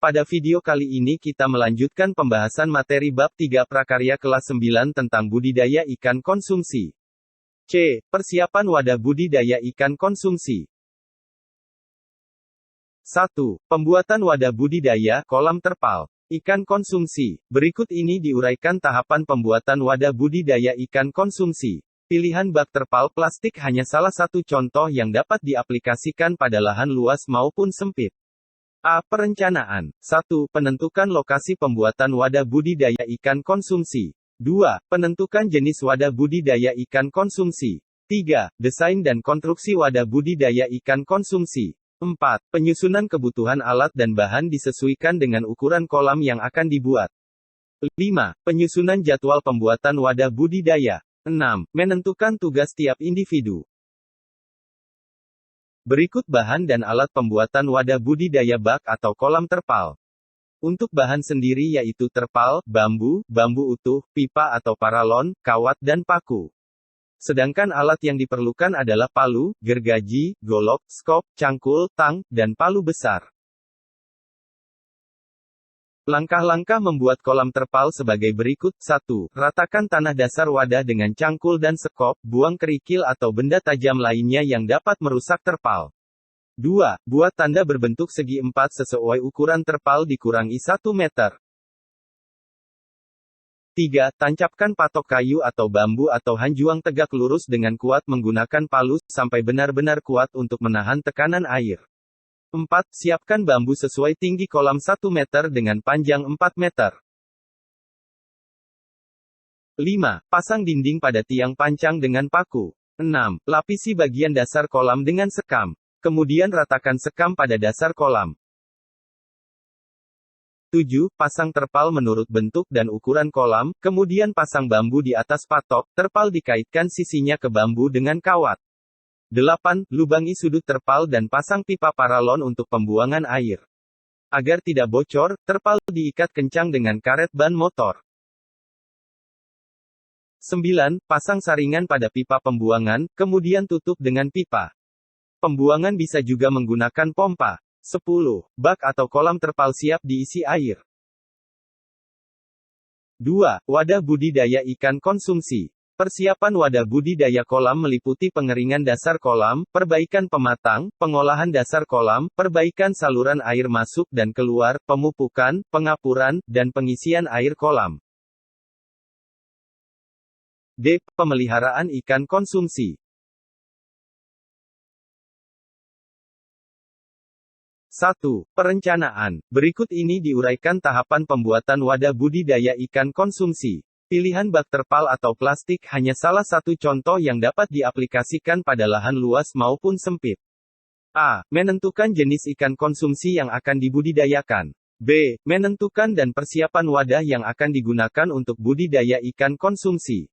Pada video kali ini kita melanjutkan pembahasan materi bab 3 prakarya kelas 9 tentang budidaya ikan konsumsi. C. Persiapan wadah budidaya ikan konsumsi. 1. Pembuatan wadah budidaya, kolam terpal, ikan konsumsi. Berikut ini diuraikan tahapan pembuatan wadah budidaya ikan konsumsi. Pilihan bak terpal plastik hanya salah satu contoh yang dapat diaplikasikan pada lahan luas maupun sempit. A. Perencanaan. 1. Penentukan lokasi pembuatan wadah budidaya ikan konsumsi. 2. Penentukan jenis wadah budidaya ikan konsumsi. 3. Desain dan konstruksi wadah budidaya ikan konsumsi. 4. Penyusunan kebutuhan alat dan bahan disesuaikan dengan ukuran kolam yang akan dibuat. 5. Penyusunan jadwal pembuatan wadah budidaya. 6. Menentukan tugas tiap individu. Berikut bahan dan alat pembuatan wadah budidaya bak atau kolam terpal. Untuk bahan sendiri yaitu terpal, bambu utuh, pipa atau paralon, kawat dan paku. Sedangkan alat yang diperlukan adalah palu, gergaji, golok, skop, cangkul, tang, dan palu besar. Langkah-langkah membuat kolam terpal sebagai berikut. 1. Ratakan tanah dasar wadah dengan cangkul dan sekop, buang kerikil atau benda tajam lainnya yang dapat merusak terpal. 2. Buat tanda berbentuk segi 4 sesuai ukuran terpal dikurangi 1 meter. 3. Tancapkan patok kayu atau bambu atau hanjuang tegak lurus dengan kuat menggunakan palu, sampai benar-benar kuat untuk menahan tekanan air. 4. Siapkan bambu sesuai tinggi kolam 1 meter dengan panjang 4 meter. 5. Pasang dinding pada tiang pancang dengan paku. 6. Lapisi bagian dasar kolam dengan sekam. Kemudian ratakan sekam pada dasar kolam. 7. Pasang terpal menurut bentuk dan ukuran kolam, kemudian pasang bambu di atas patok, terpal dikaitkan sisinya ke bambu dengan kawat. 8. Lubangi sudut terpal dan pasang pipa paralon untuk pembuangan air. Agar tidak bocor, terpal diikat kencang dengan karet ban motor. 9. Pasang saringan pada pipa pembuangan, kemudian tutup dengan pipa. Pembuangan bisa juga menggunakan pompa. 10. Bak atau kolam terpal siap diisi air. 2. Wadah budidaya ikan konsumsi. Persiapan wadah budidaya kolam meliputi pengeringan dasar kolam, perbaikan pematang, pengolahan dasar kolam, perbaikan saluran air masuk dan keluar, pemupukan, pengapuran, dan pengisian air kolam. D. Pemeliharaan ikan konsumsi. 1. Perencanaan. Berikut ini diuraikan tahapan pembuatan wadah budidaya ikan konsumsi. Pilihan bak terpal atau plastik hanya salah satu contoh yang dapat diaplikasikan pada lahan luas maupun sempit. A. Menentukan jenis ikan konsumsi yang akan dibudidayakan. B. Menentukan dan persiapan wadah yang akan digunakan untuk budidaya ikan konsumsi.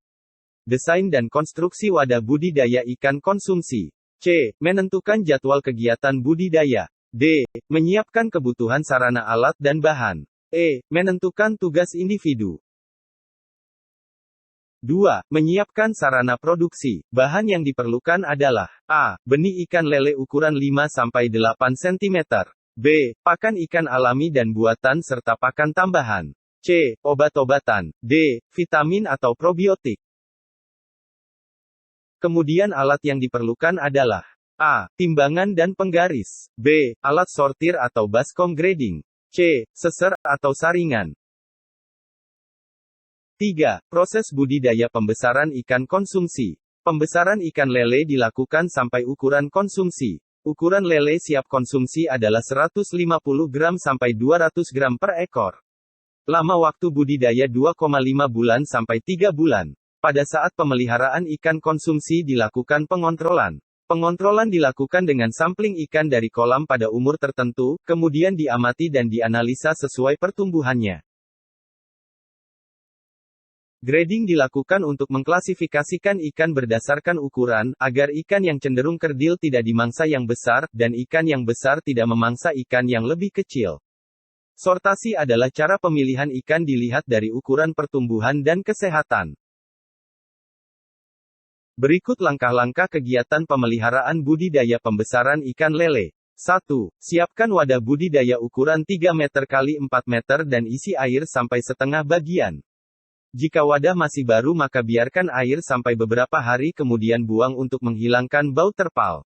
Desain dan konstruksi wadah budidaya ikan konsumsi. C. Menentukan jadwal kegiatan budidaya. D. Menyiapkan kebutuhan sarana alat dan bahan. E. Menentukan tugas individu. 2. Menyiapkan sarana produksi. Bahan yang diperlukan adalah A. Benih ikan lele ukuran 5-8 cm. B. Pakan ikan alami dan buatan serta pakan tambahan. C. Obat-obatan. D. Vitamin atau probiotik. Kemudian alat yang diperlukan adalah A. Timbangan dan penggaris. B. Alat sortir atau baskom grading. C. Seser atau saringan. 3. Proses budidaya pembesaran ikan konsumsi. Pembesaran ikan lele dilakukan sampai ukuran konsumsi. Ukuran lele siap konsumsi adalah 150 gram sampai 200 gram per ekor. Lama waktu budidaya 2,5 bulan sampai 3 bulan. Pada saat pemeliharaan ikan konsumsi dilakukan pengontrolan. Pengontrolan dilakukan dengan sampling ikan dari kolam pada umur tertentu, kemudian diamati dan dianalisa sesuai pertumbuhannya. Grading dilakukan untuk mengklasifikasikan ikan berdasarkan ukuran, agar ikan yang cenderung kerdil tidak dimangsa yang besar, dan ikan yang besar tidak memangsa ikan yang lebih kecil. Sortasi adalah cara pemilihan ikan dilihat dari ukuran pertumbuhan dan kesehatan. Berikut langkah-langkah kegiatan pemeliharaan budidaya pembesaran ikan lele. 1. Siapkan wadah budidaya ukuran 3 meter x 4 meter dan isi air sampai setengah bagian. Jika wadah masih baru maka biarkan air sampai beberapa hari kemudian buang untuk menghilangkan bau terpal.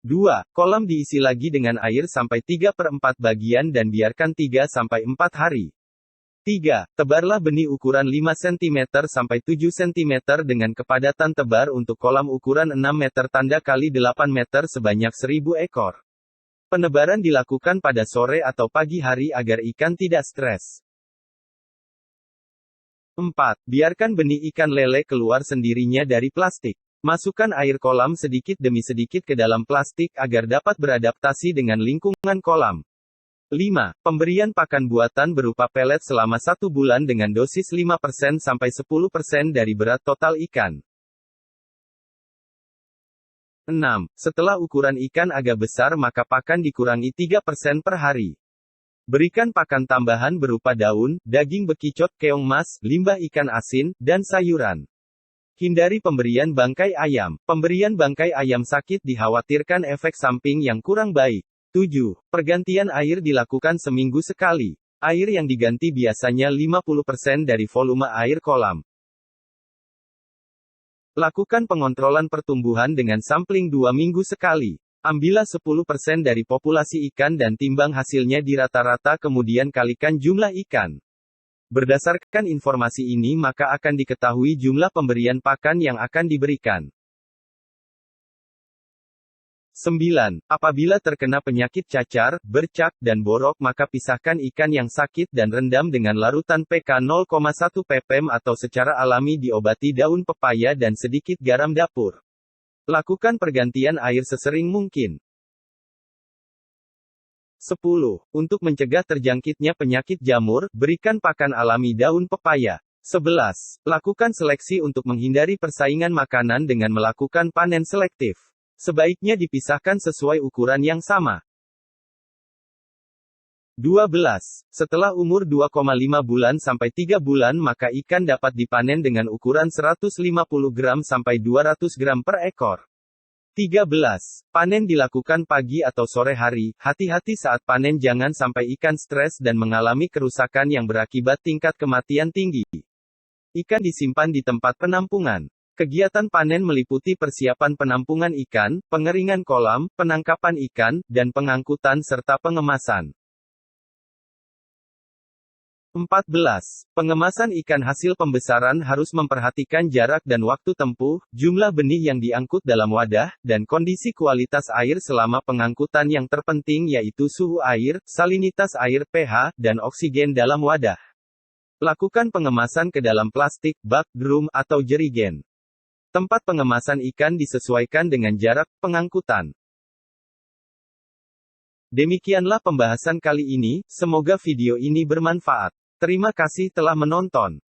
2. Kolam diisi lagi dengan air sampai 3/4 bagian dan biarkan 3-4 hari. 3. Tebarlah benih ukuran 5 cm sampai 7 cm dengan kepadatan tebar untuk kolam ukuran 6 meter tanda kali 8 meter sebanyak 1000 ekor. Penebaran dilakukan pada sore atau pagi hari agar ikan tidak stres. 4. Biarkan benih ikan lele keluar sendirinya dari plastik. Masukkan air kolam sedikit demi sedikit ke dalam plastik agar dapat beradaptasi dengan lingkungan kolam. 5. Pemberian pakan buatan berupa pelet selama 1 bulan dengan dosis 5% sampai 10% dari berat total ikan. 6. Setelah ukuran ikan agak besar maka pakan dikurangi 3% per hari. Berikan pakan tambahan berupa daun, daging bekicot, keong mas, limbah ikan asin, dan sayuran. Hindari pemberian bangkai ayam. Pemberian bangkai ayam sakit dikhawatirkan efek samping yang kurang baik. 7. Pergantian air dilakukan seminggu sekali. Air yang diganti biasanya 50% dari volume air kolam. Lakukan pengontrolan pertumbuhan dengan sampling 2 minggu sekali. Ambillah 10% dari populasi ikan dan timbang hasilnya di rata-rata kemudian kalikan jumlah ikan. Berdasarkan informasi ini maka akan diketahui jumlah pemberian pakan yang akan diberikan. 9. Apabila terkena penyakit cacar, bercak, dan borok maka pisahkan ikan yang sakit dan rendam dengan larutan pK 0,1 ppm atau secara alami diobati daun pepaya dan sedikit garam dapur. Lakukan pergantian air sesering mungkin. 10. Untuk mencegah terjangkitnya penyakit jamur, berikan pakan alami daun pepaya. 11. Lakukan seleksi untuk menghindari persaingan makanan dengan melakukan panen selektif. Sebaiknya dipisahkan sesuai ukuran yang sama. 12. Setelah umur 2,5 bulan sampai 3 bulan maka ikan dapat dipanen dengan ukuran 150 gram sampai 200 gram per ekor. 13. Panen dilakukan pagi atau sore hari. Hati-hati saat panen jangan sampai ikan stres dan mengalami kerusakan yang berakibat tingkat kematian tinggi. Ikan disimpan di tempat penampungan. Kegiatan panen meliputi persiapan penampungan ikan, pengeringan kolam, penangkapan ikan, dan pengangkutan serta pengemasan. 14. Pengemasan ikan hasil pembesaran harus memperhatikan jarak dan waktu tempuh, jumlah benih yang diangkut dalam wadah, dan kondisi kualitas air selama pengangkutan yang terpenting yaitu suhu air, salinitas air, pH, dan oksigen dalam wadah. Lakukan pengemasan ke dalam plastik, bak, drum, atau jerigen. Tempat pengemasan ikan disesuaikan dengan jarak pengangkutan. Demikianlah pembahasan kali ini, semoga video ini bermanfaat. Terima kasih telah menonton.